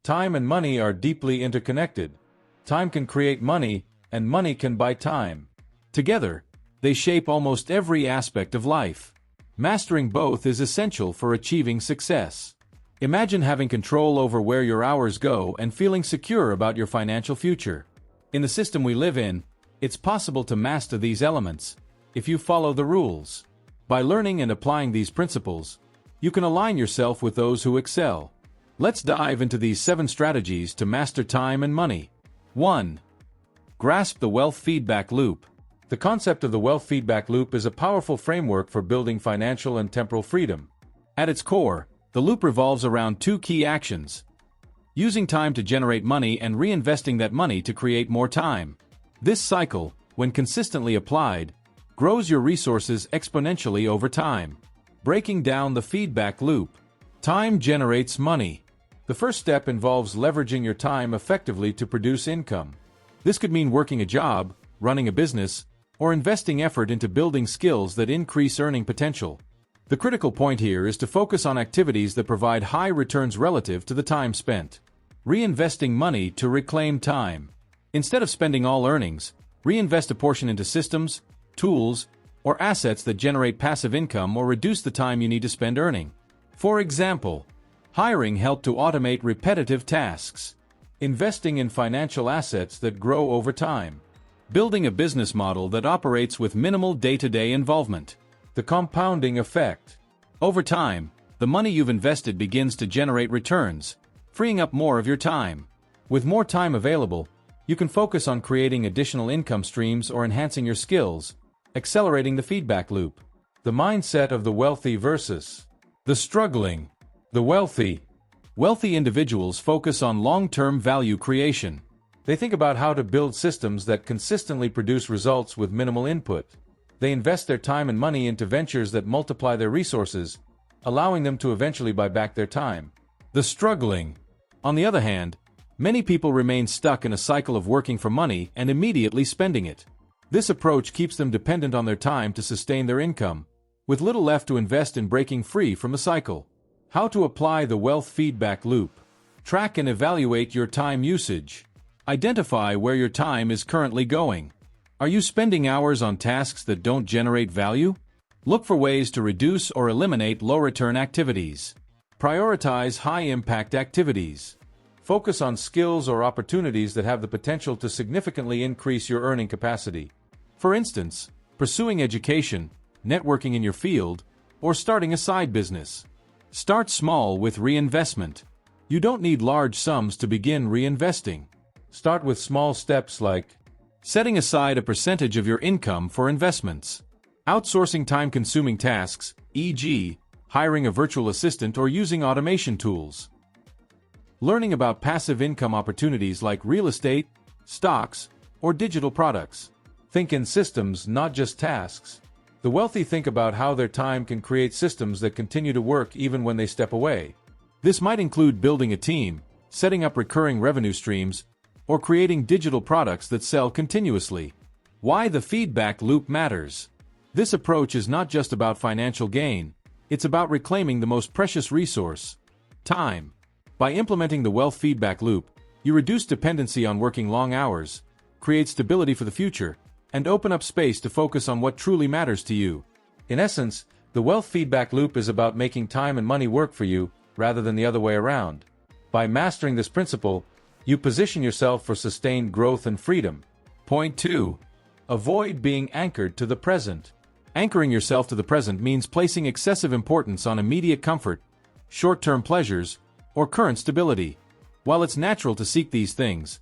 Time and money are deeply interconnected. Time can create money, and money can buy time. Together, they shape almost every aspect of life. Mastering both is essential for achieving success. Imagine having control over where your hours go and feeling secure about your financial future. In the system we live in, it's possible to master these elements if you follow the rules. By learning and applying these principles, you can align yourself with those who excel. Let's dive into these 7 strategies to master time and money. 1. Grasp the wealth feedback loop. The concept of the wealth feedback loop is a powerful framework for building financial and temporal freedom. At its core, the loop revolves around 2 key actions: using time to generate money and reinvesting that money to create more time. This cycle, when consistently applied, grows your resources exponentially over time. Breaking down the feedback loop. Time generates money. The first step involves leveraging your time effectively to produce income. This could mean working a job, running a business, or investing effort into building skills that increase earning potential. The critical point here is to focus on activities that provide high returns relative to the time spent. Reinvesting money to reclaim time. Instead of spending all earnings, reinvest a portion into systems, tools, or assets that generate passive income or reduce the time you need to spend earning. For example, hiring help to automate repetitive tasks. Investing in financial assets that grow over time. Building a business model that operates with minimal day-to-day involvement. The compounding effect. Over time, the money you've invested begins to generate returns, freeing up more of your time. With more time available, you can focus on creating additional income streams or enhancing your skills, accelerating the feedback loop. The mindset of the wealthy versus the struggling. The wealthy. Wealthy individuals focus on long-term value creation. They think about how to build systems that consistently produce results with minimal input. They invest their time and money into ventures that multiply their resources, allowing them to eventually buy back their time. The struggling. On the other hand, many people remain stuck in a cycle of working for money and immediately spending it. This approach keeps them dependent on their time to sustain their income, with little left to invest in breaking free from the cycle. How to apply the wealth feedback loop. Track and evaluate your time usage. Identify where your time is currently going. Are you spending hours on tasks that don't generate value? Look for ways to reduce or eliminate low-return activities. Prioritize high-impact activities. Focus on skills or opportunities that have the potential to significantly increase your earning capacity. For instance, pursuing education, networking in your field, or starting a side business. Start small with reinvestment. You don't need large sums to begin reinvesting. Start with small steps like setting aside a percentage of your income for investments, outsourcing time-consuming tasks, e.g., hiring a virtual assistant or using automation tools, learning about passive income opportunities like real estate, stocks, or digital products. Think in systems, not just tasks. The wealthy think about how their time can create systems that continue to work even when they step away. This might include building a team, setting up recurring revenue streams, or creating digital products that sell continuously. Why the feedback loop matters. This approach is not just about financial gain, it's about reclaiming the most precious resource, time. By implementing the wealth feedback loop, you reduce dependency on working long hours, create stability for the future, and open up space to focus on what truly matters to you. In essence, the wealth feedback loop is about making time and money work for you, rather than the other way around. By mastering this principle, you position yourself for sustained growth and freedom. Point 2. Avoid being anchored to the present. Anchoring yourself to the present means placing excessive importance on immediate comfort, short-term pleasures, or current stability. While it's natural to seek these things,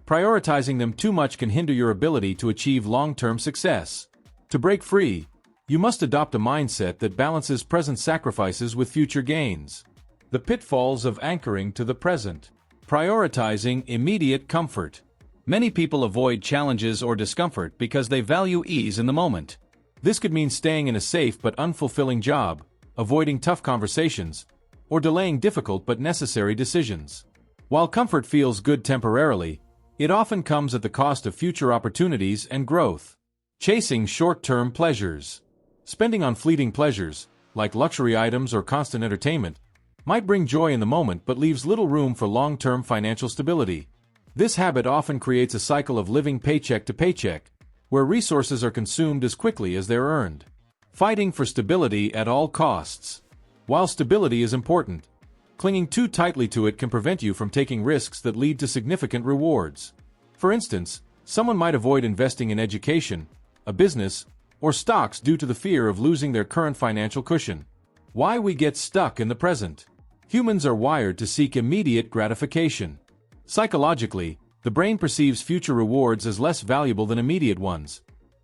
prioritizing them too much can hinder your ability to achieve long-term success. To break free, you must adopt a mindset that balances present sacrifices with future gains. The pitfalls of anchoring to the present. Prioritizing immediate comfort. Many people avoid challenges or discomfort because they value ease in the moment. This could mean staying in a safe but unfulfilling job, avoiding tough conversations, or delaying difficult but necessary decisions. While comfort feels good temporarily, it often comes at the cost of future opportunities and growth. Chasing short-term pleasures. Spending on fleeting pleasures, like luxury items or constant entertainment, might bring joy in the moment but leaves little room for long-term financial stability. This habit often creates a cycle of living paycheck to paycheck, where resources are consumed as quickly as they're earned. Fighting for stability at all costs. While stability is important, clinging too tightly to it can prevent you from taking risks that lead to significant rewards. For instance, someone might avoid investing in education, a business, or stocks due to the fear of losing their current financial cushion. Why we get stuck in the present. Humans are wired to seek immediate gratification. Psychologically, the brain perceives future rewards as less valuable than immediate ones,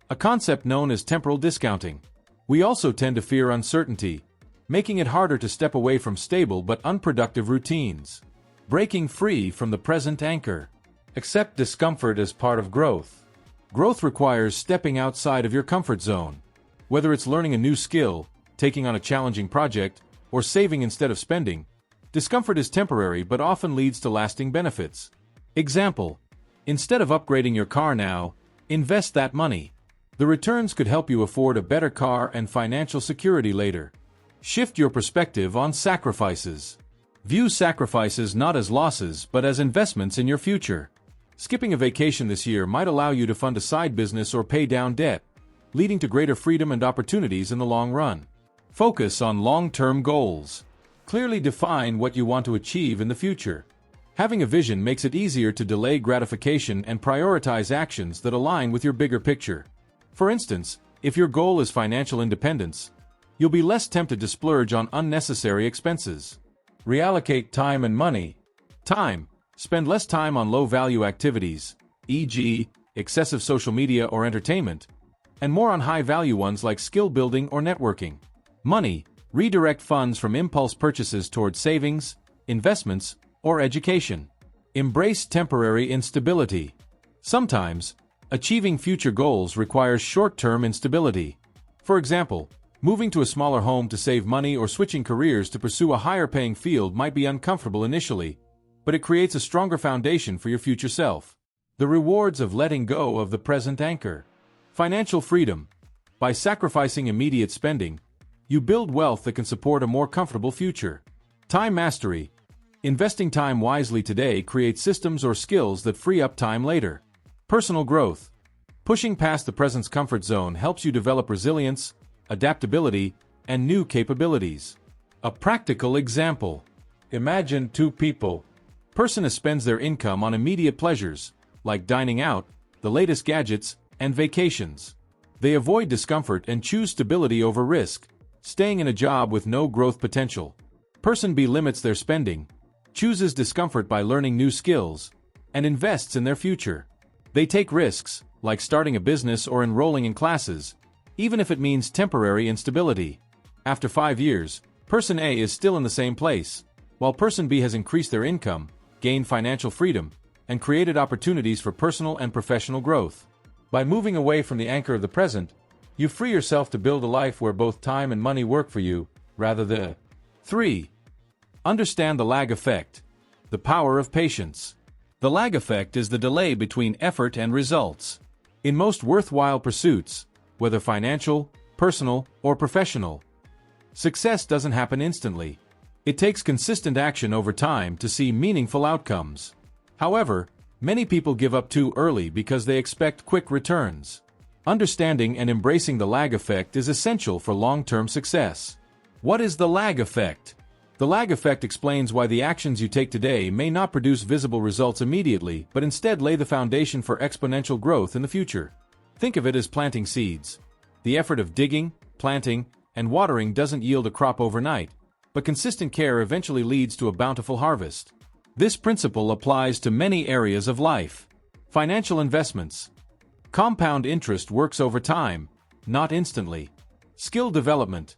a concept known as temporal discounting. We also tend to fear uncertainty, making it harder to step away from stable but unproductive routines. Breaking free from the present anchor. Accept discomfort as part of growth. Growth requires stepping outside of your comfort zone. Whether it's learning a new skill, taking on a challenging project, or saving instead of spending, discomfort is temporary but often leads to lasting benefits. Example: instead of upgrading your car now, invest that money. The returns could help you afford a better car and financial security later. Shift your perspective on sacrifices. View sacrifices not as losses but as investments in your future. Skipping a vacation this year might allow you to fund a side business or pay down debt, leading to greater freedom and opportunities in the long run. Focus on long-term goals. Clearly define what you want to achieve in the future. Having a vision makes it easier to delay gratification and prioritize actions that align with your bigger picture. For instance, if your goal is financial independence, you'll be less tempted to splurge on unnecessary expenses. Reallocate time and money. Time. Spend less time on low-value activities, e.g., excessive social media or entertainment, and more on high-value ones like skill building or networking. Money. Redirect funds from impulse purchases toward savings, investments, or education. Embrace temporary instability. Sometimes, achieving future goals requires short-term instability. For example, moving to a smaller home to save money or switching careers to pursue a higher-paying field might be uncomfortable initially, but it creates a stronger foundation for your future self. The rewards of letting go of the present anchor. Financial freedom. By sacrificing immediate spending, you build wealth that can support a more comfortable future. Time mastery. Investing time wisely today creates systems or skills that free up time later. Personal growth. Pushing past the present's comfort zone helps you develop resilience, adaptability, and new capabilities. A practical example. Imagine two people. Person A spends their income on immediate pleasures, like dining out, the latest gadgets, and vacations. They avoid discomfort and choose stability over risk, staying in a job with no growth potential. Person B limits their spending, chooses discomfort by learning new skills, and invests in their future. They take risks, like starting a business or enrolling in classes, even if it means temporary instability. After 5 years, Person A is still in the same place, while Person B has increased their income, gained financial freedom, and created opportunities for personal and professional growth. By moving away from the anchor of the present, you free yourself to build a life where both time and money work for you, rather than. 3. Understand the lag effect. The power of patience. The lag effect is the delay between effort and results. In most worthwhile pursuits, whether financial, personal, or professional, success doesn't happen instantly. It takes consistent action over time to see meaningful outcomes. However, many people give up too early because they expect quick returns. Understanding and embracing the lag effect is essential for long-term success. What is the lag effect? The lag effect explains why the actions you take today may not produce visible results immediately, but instead lay the foundation for exponential growth in the future. Think of it as planting seeds. The effort of digging, planting, and watering doesn't yield a crop overnight, but consistent care eventually leads to a bountiful harvest. This principle applies to many areas of life. Financial investments. Compound interest works over time, not instantly. Skill development.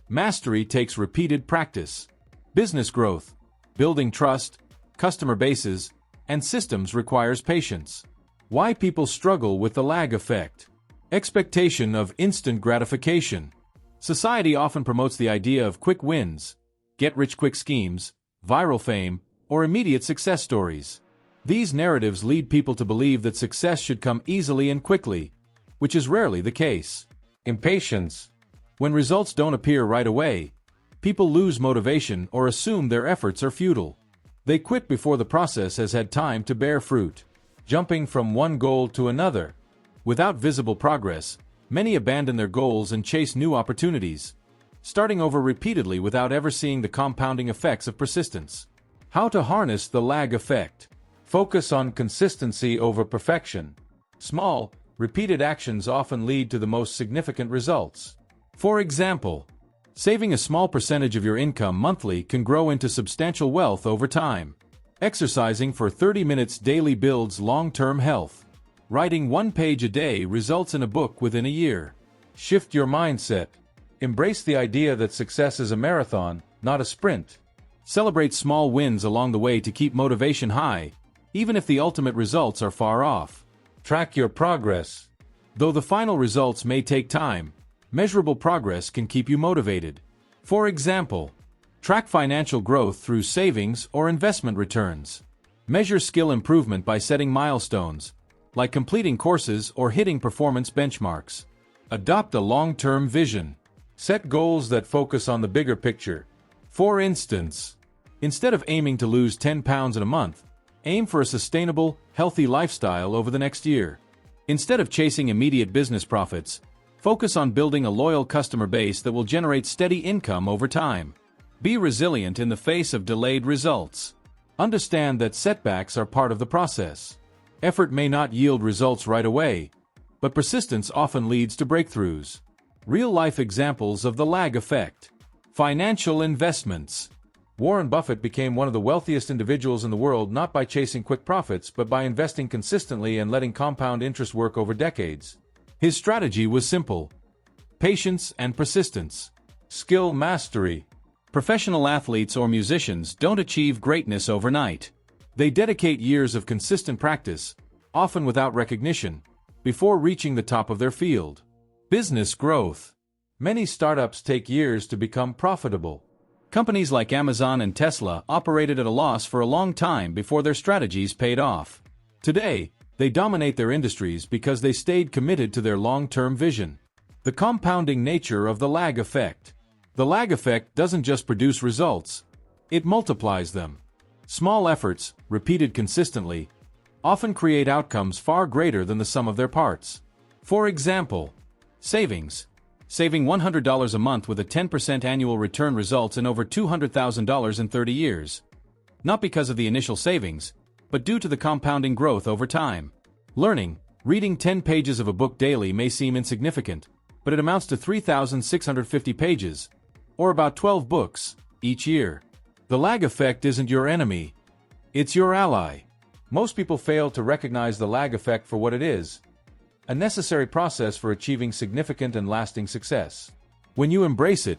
Mastery takes repeated practice. Business growth. Building trust, customer bases, and systems requires patience. Why people struggle with the lag effect. Expectation of instant gratification. Society often promotes the idea of quick wins, get-rich-quick schemes, viral fame, or immediate success stories. These narratives lead people to believe that success should come easily and quickly, which is rarely the case. Impatience. When results don't appear right away, People lose motivation or assume their efforts are futile. They quit before the process has had time to bear fruit. Jumping from one goal to another. Without visible progress, many abandon their goals and chase new opportunities, starting over repeatedly without ever seeing the compounding effects of persistence. How to harness the lag effect. Focus on consistency over perfection. Small, repeated actions often lead to the most significant results. For example, saving a small percentage of your income monthly can grow into substantial wealth over time. Exercising for 30 minutes daily builds long-term health. Writing one page a day results in a book within a year. Shift your mindset. Embrace the idea that success is a marathon, not a sprint. Celebrate small wins along the way to keep motivation high, even if the ultimate results are far off. Track your progress. Though the final results may take time, measurable progress can keep you motivated. For example, track financial growth through savings or investment returns. Measure skill improvement by setting milestones, like completing courses or hitting performance benchmarks. Adopt a long-term vision. Set goals that focus on the bigger picture. For instance, instead of aiming to lose 10 pounds in a month, aim for a sustainable, healthy lifestyle over the next year. Instead of chasing immediate business profits, focus on building a loyal customer base that will generate steady income over time. Be resilient in the face of delayed results. Understand that setbacks are part of the process. Effort may not yield results right away, but persistence often leads to breakthroughs. Real-life examples of the lag effect. Financial investments. Warren Buffett became one of the wealthiest individuals in the world not by chasing quick profits but by investing consistently and letting compound interest work over decades. His strategy was simple: patience and persistence. Skill mastery. Professional athletes or musicians don't achieve greatness overnight. They dedicate years of consistent practice, often without recognition, before reaching the top of their field. Business growth. Many startups take years to become profitable. Companies like Amazon and Tesla operated at a loss for a long time before their strategies paid off. Today, they dominate their industries because they stayed committed to their long-term vision. The compounding nature of the lag effect. The lag effect doesn't just produce results, it multiplies them. Small efforts, repeated consistently, often create outcomes far greater than the sum of their parts. For example, savings. Saving $100 a month with a 10% annual return results in over $200,000 in 30 years. Not because of the initial savings, but due to the compounding growth over time. Learning. Reading 10 pages of a book daily may seem insignificant, but it amounts to 3,650 pages, or about 12 books, each year. The lag effect isn't your enemy. It's your ally. Most people fail to recognize the lag effect for what it is: a necessary process for achieving significant and lasting success. When you embrace it,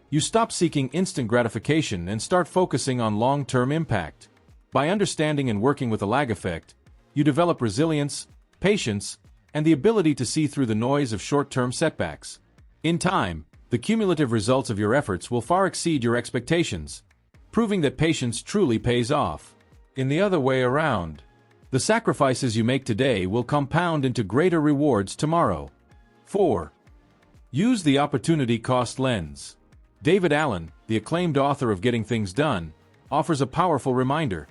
you stop seeking instant gratification and start focusing on long-term impact. By understanding and working with the lag effect, you develop resilience, patience, and the ability to see through the noise of short-term setbacks. In time, the cumulative results of your efforts will far exceed your expectations, proving that patience truly pays off. In the other way around, the sacrifices you make today will compound into greater rewards tomorrow. 4. Use the opportunity cost lens. David Allen, the acclaimed author of Getting Things Done, offers a powerful reminder.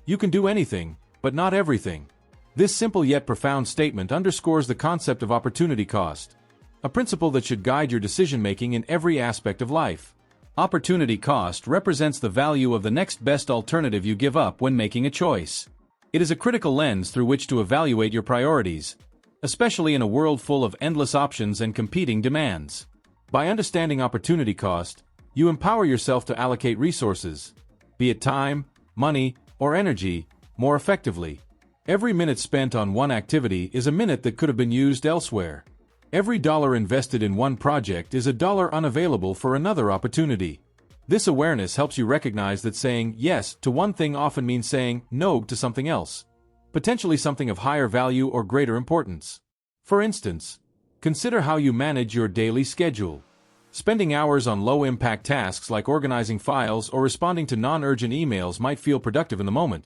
You can do anything, but not everything. This simple yet profound statement underscores the concept of opportunity cost, a principle that should guide your decision-making in every aspect of life. Opportunity cost represents the value of the next best alternative you give up when making a choice. It is a critical lens through which to evaluate your priorities, especially in a world full of endless options and competing demands. By understanding opportunity cost, you empower yourself to allocate resources, be it time, money, or energy, more effectively. Every minute spent on one activity is a minute that could have been used elsewhere. Every dollar invested in one project is a dollar unavailable for another opportunity. This awareness helps you recognize that saying yes to one thing often means saying no to something else, potentially something of higher value or greater importance. For instance, consider how you manage your daily schedule. Spending hours on low-impact tasks like organizing files or responding to non-urgent emails might feel productive in the moment,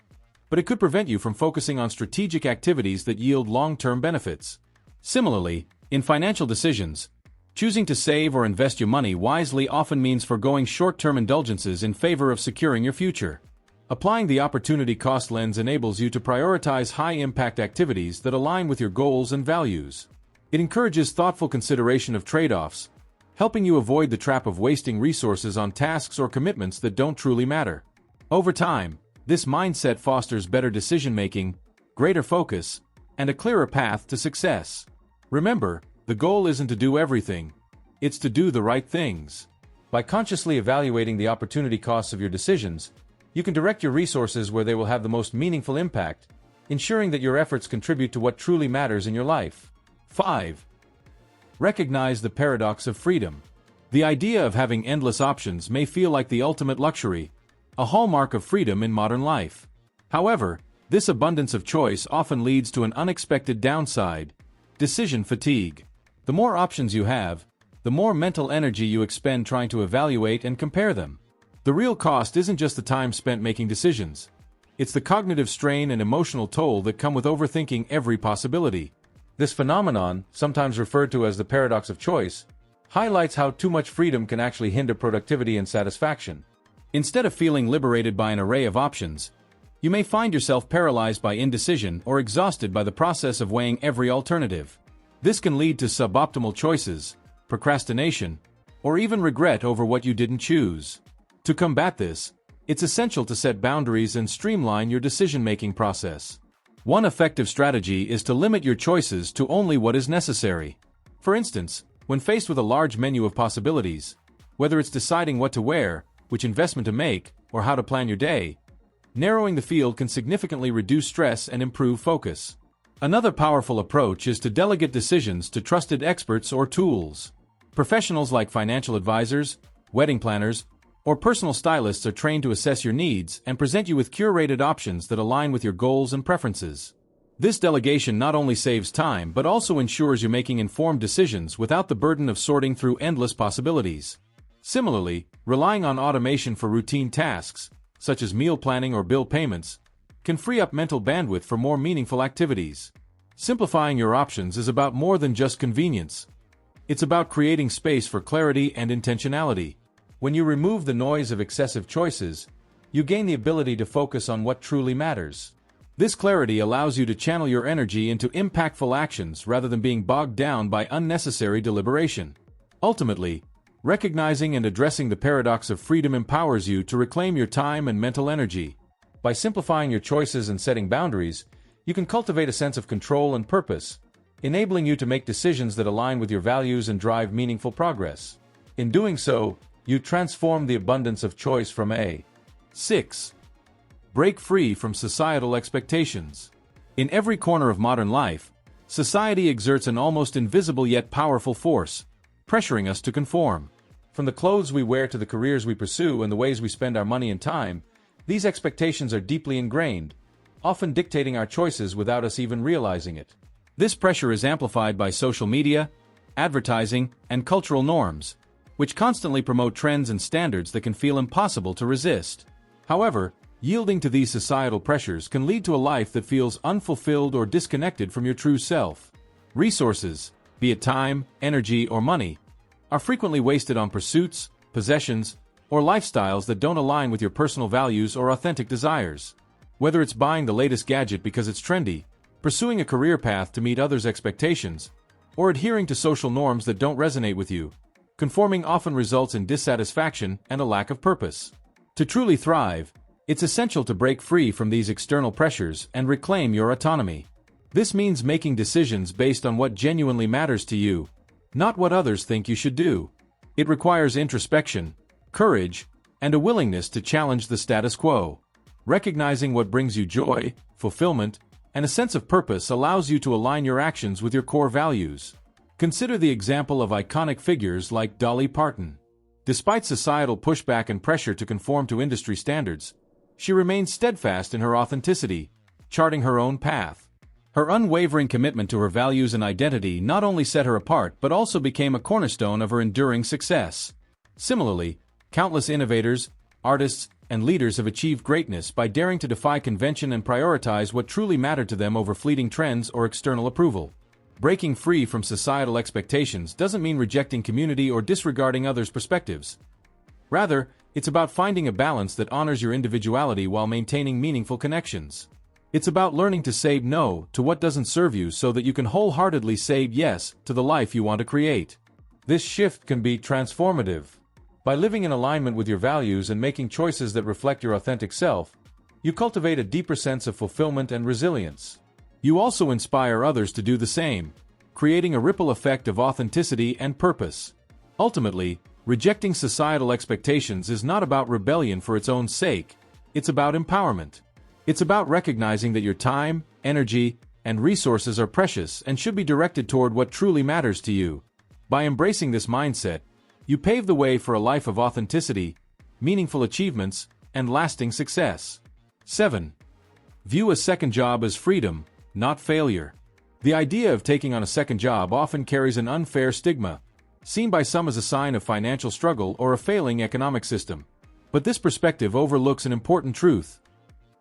but it could prevent you from focusing on strategic activities that yield long-term benefits. Similarly, in financial decisions, Choosing to save or invest your money wisely often means forgoing short-term indulgences in favor of securing your future. Applying the opportunity cost lens enables you to prioritize high-impact activities that align with your goals and values. It encourages thoughtful consideration of trade-offs, helping you avoid the trap of wasting resources on tasks or commitments that don't truly matter. Over time, this mindset fosters better decision-making, greater focus, and a clearer path to success. Remember, the goal isn't to do everything. It's to do the right things. By consciously evaluating the opportunity costs of your decisions, you can direct your resources where they will have the most meaningful impact, ensuring that your efforts contribute to what truly matters in your life. 5. Recognize the paradox of freedom. The idea of having endless options may feel like the ultimate luxury, a hallmark of freedom in modern life. However, this abundance of choice often leads to an unexpected downside: decision fatigue. The more options you have, the more mental energy you expend trying to evaluate and compare them. The real cost isn't just the time spent making decisions. It's the cognitive strain and emotional toll that come with overthinking every possibility. This phenomenon, sometimes referred to as the paradox of choice, highlights how too much freedom can actually hinder productivity and satisfaction. Instead of feeling liberated by an array of options, you may find yourself paralyzed by indecision or exhausted by the process of weighing every alternative. This can lead to suboptimal choices, procrastination, or even regret over what you didn't choose. To combat this, it's essential to set boundaries and streamline your decision-making process. One effective strategy is to limit your choices to only what is necessary. For instance, when faced with a large menu of possibilities, whether it's deciding what to wear, which investment to make, or how to plan your day, narrowing the field can significantly reduce stress and improve focus. Another powerful approach is to delegate decisions to trusted experts or tools. Professionals like financial advisors, wedding planners, or personal stylists are trained to assess your needs and present you with curated options that align with your goals and preferences. This delegation not only saves time but also ensures you're making informed decisions without the burden of sorting through endless possibilities. Similarly, relying on automation for routine tasks, such as meal planning or bill payments, can free up mental bandwidth for more meaningful activities. Simplifying your options is about more than just convenience. It's about creating space for clarity and intentionality. When you remove the noise of excessive choices, you gain the ability to focus on what truly matters. This clarity allows you to channel your energy into impactful actions rather than being bogged down by unnecessary deliberation. Ultimately, recognizing and addressing the paradox of freedom empowers you to reclaim your time and mental energy. By simplifying your choices and setting boundaries, you can cultivate a sense of control and purpose, enabling you to make decisions that align with your values and drive meaningful progress. In doing so, you transform the abundance of choice from a 6. Break free from societal expectations. In every corner of modern life, society exerts an almost invisible yet powerful force, pressuring us to conform. From the clothes we wear to the careers we pursue and the ways we spend our money and time, these expectations are deeply ingrained, often dictating our choices without us even realizing it. This pressure is amplified by social media, advertising, and cultural norms, which constantly promote trends and standards that can feel impossible to resist. However, yielding to these societal pressures can lead to a life that feels unfulfilled or disconnected from your true self. Resources, be it time, energy, or money, are frequently wasted on pursuits, possessions, or lifestyles that don't align with your personal values or authentic desires. Whether it's buying the latest gadget because it's trendy, pursuing a career path to meet others' expectations, or adhering to social norms that don't resonate with you, conforming often results in dissatisfaction and a lack of purpose. To truly thrive, it's essential to break free from these external pressures and reclaim your autonomy. This means making decisions based on what genuinely matters to you, not what others think you should do. It requires introspection, courage, and a willingness to challenge the status quo. Recognizing what brings you joy, fulfillment, and a sense of purpose allows you to align your actions with your core values. Consider the example of iconic figures like Dolly Parton. Despite societal pushback and pressure to conform to industry standards, she remained steadfast in her authenticity, charting her own path. Her unwavering commitment to her values and identity not only set her apart but also became a cornerstone of her enduring success. Similarly, countless innovators, artists, and leaders have achieved greatness by daring to defy convention and prioritize what truly mattered to them over fleeting trends or external approval. Breaking free from societal expectations doesn't mean rejecting community or disregarding others' perspectives. Rather, it's about finding a balance that honors your individuality while maintaining meaningful connections. It's about learning to say no to what doesn't serve you so that you can wholeheartedly say yes to the life you want to create. This shift can be transformative. By living in alignment with your values and making choices that reflect your authentic self, you cultivate a deeper sense of fulfillment and resilience. You also inspire others to do the same, creating a ripple effect of authenticity and purpose. Ultimately, rejecting societal expectations is not about rebellion for its own sake, it's about empowerment. It's about recognizing that your time, energy, and resources are precious and should be directed toward what truly matters to you. By embracing this mindset, you pave the way for a life of authenticity, meaningful achievements, and lasting success. 7. View a second job as freedom, not failure. The idea of taking on a second job often carries an unfair stigma, seen by some as a sign of financial struggle or a failing economic system. But this perspective overlooks an important truth.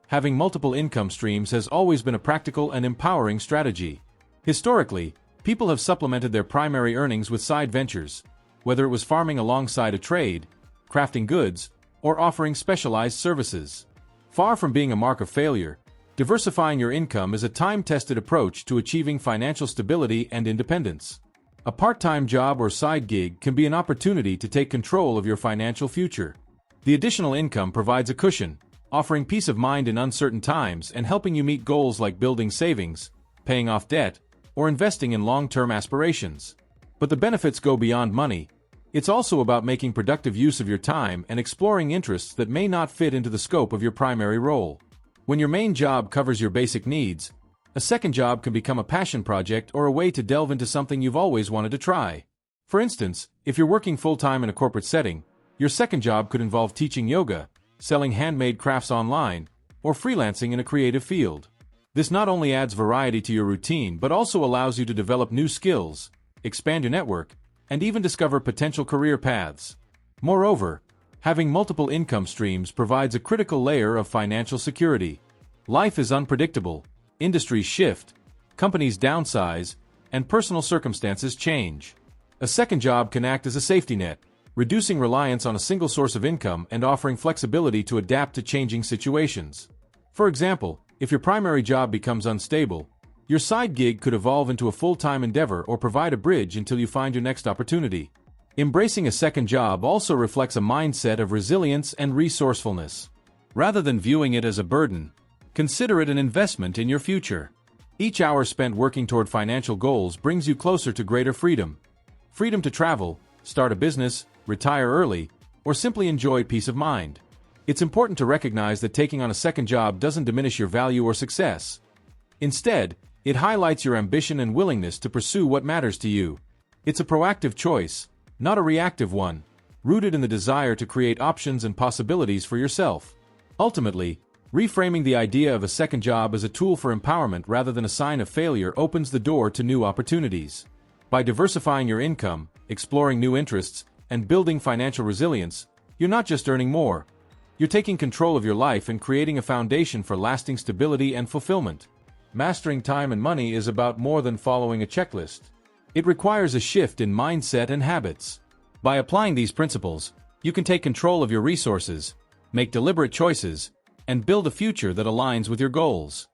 Having multiple income streams has always been a practical and empowering strategy. Historically, people have supplemented their primary earnings with side ventures, whether it was farming alongside a trade, crafting goods, or offering specialized services. Far from being a mark of failure, diversifying your income is a time-tested approach to achieving financial stability and independence. A part-time job or side gig can be an opportunity to take control of your financial future. The additional income provides a cushion, offering peace of mind in uncertain times and helping you meet goals like building savings, paying off debt, or investing in long-term aspirations. But the benefits go beyond money. It's also about making productive use of your time and exploring interests that may not fit into the scope of your primary role. When your main job covers your basic needs, a second job can become a passion project or a way to delve into something you've always wanted to try. For instance, if you're working full-time in a corporate setting, your second job could involve teaching yoga, selling handmade crafts online, or freelancing in a creative field. This not only adds variety to your routine but also allows you to develop new skills, expand your network, and even discover potential career paths. Moreover, having multiple income streams provides a critical layer of financial security. Life is unpredictable, industries shift, companies downsize, and personal circumstances change. A second job can act as a safety net, reducing reliance on a single source of income and offering flexibility to adapt to changing situations. For example, if your primary job becomes unstable, your side gig could evolve into a full-time endeavor or provide a bridge until you find your next opportunity. Embracing a second job also reflects a mindset of resilience and resourcefulness. Rather than viewing it as a burden, consider it an investment in your future. Each hour spent working toward financial goals brings you closer to greater freedom. Freedom to travel, start a business, retire early, or simply enjoy peace of mind. It's important to recognize that taking on a second job doesn't diminish your value or success. Instead, it highlights your ambition and willingness to pursue what matters to you. It's a proactive choice, not a reactive one, rooted in the desire to create options and possibilities for yourself. Ultimately, reframing the idea of a second job as a tool for empowerment rather than a sign of failure opens the door to new opportunities. By diversifying your income, exploring new interests, and building financial resilience, you're not just earning more. You're taking control of your life and creating a foundation for lasting stability and fulfillment. Mastering time and money is about more than following a checklist. It requires a shift in mindset and habits. By applying these principles, you can take control of your resources, make deliberate choices, and build a future that aligns with your goals.